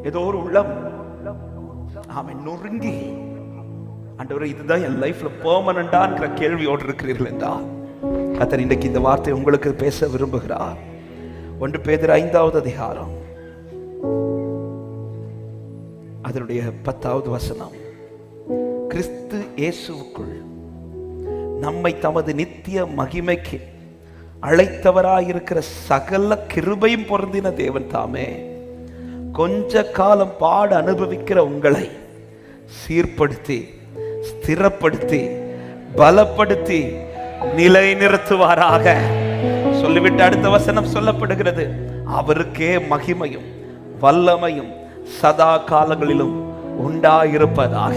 ஏதோ ஒரு உள்ளம் அவன் நொறுங்கி, ஆண்டவரே இதுதான் என் லைஃப்ல பெர்மனண்டான்ங்கிற கேள்வியோடு இருக்கிறீர்கள் என்றால் கர்த்தர் இன்றைக்கு இந்த வார்த்தை உங்களுக்கு பேச விரும்புகிறார். 1 பேதுரு 5வது அதிகாரம் அதனுடைய 10வது வசனம். கிறிஸ்து இயேசுவுக்குள் நம்மை தமது நித்திய மகிமைக்கு அழைத்தவராயிருக்கிற சகல கிருபையும் பொருந்தின தேவன் தாமே கொஞ்ச காலம் பாடு அனுபவிக்கிற உங்களை சீர்படுத்தி, ஸ்திரப்படுத்தி, பலப்படுத்தி நிலைநிறுத்துவாராக. சொல்லிவிட்டு அடுத்த வசனம் சொல்லப்படுகிறது, அவருக்கே மகிமையும் வல்லமையும் சதா காலங்களிலும் உண்டாயிருப்பதாக.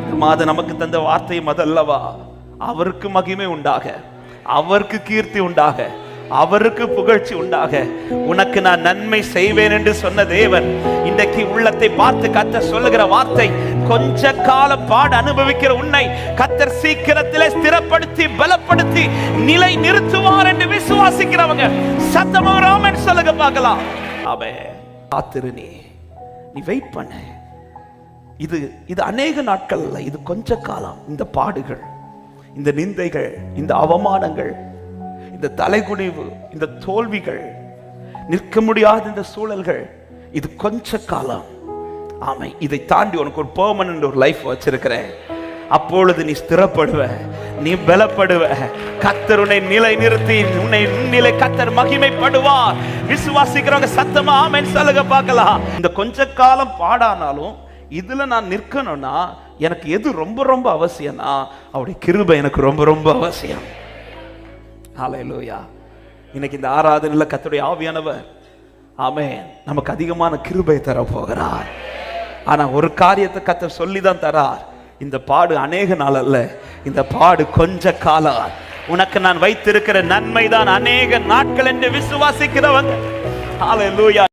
இந்த மாதம் நமக்கு தந்த வார்த்தை அதல்லவா? அவருக்கு மகிமை உண்டாக, அவருக்கு கீர்த்தி உண்டாக, அவருக்கு புகழ்ச்சி உண்டாக. உனக்கு நான் நன்மை செய்வேன் என்று சொன்ன தேவன் இன்றைக்கு உள்ளத்தை பார்த்து கர்த்தர் சொல்லுகிற வார்த்தை, கொஞ்ச காலம் பாடு அனுபவிக்கிற உன்னை கர்த்தர் சீக்கிரத்திலே ஸ்திரப்படுத்தி பலப்படுத்தி நிலை நிறுத்துவார் என்று விசுவாசிக்கிறவங்க சத்தமா ஆமென் சொல்லுங்க பார்க்கலாம். ஆமென். காத்திரு, நீ வெயிட் பண்ண. இது அநேக நாட்கள் அல்ல, இது கொஞ்ச காலம். இந்த பாடுகள், இந்த நிந்தைகள், இந்த அவமானங்கள், இந்த தலைகுனிவு, இந்த தோல்விகள், நிற்க முடியாத இந்த சூழல்கள், இது கொஞ்ச காலம். ஆமை, இதை தாண்டி உனக்கு ஒரு பெர்மனன்ட் ஒரு லைஃப் வச்சிருக்கிறேன். அப்பொழுது நீ ஸ்திரப்படுவ, நீ பலப்படுவ. கர்த்தர் உன்னை நிலை நிறுத்தி உன்னை நிலை கர்த்தர் மகிமைப்படுவார். விசுவாசிக்கிறவங்க சத்தமா ஆமென் சொல்லுங்க பார்க்கலாம். இந்த கொஞ்ச காலம் பாடானாலும் இதுல நான் நிற்கணும்னா எனக்கு எது ரொம்ப ரொம்ப அவசியம்னா அவருடைய கிருபை எனக்கு ரொம்ப ரொம்ப அவசியம். ஹல்லேலூயா. இன்னைக்கு இந்த ஆராதனையில கர்த்தருடைய ஆவியானவர் ஆமென் நமக்கு அதிகமான கிருபை தர போகிறார். ஆனா ஒரு காரியத்தை கர்த்தர் சொல்லிதான் தரார், இந்த பாடு அநேக நாள் அல்ல, இந்த பாடு கொஞ்ச காலம். உனக்கு நான் வைத்திருக்கிற நன்மைதான் அநேக நாட்கள் என்று விசுவாசிக்கிறவங்க ஹல்லேலூயா.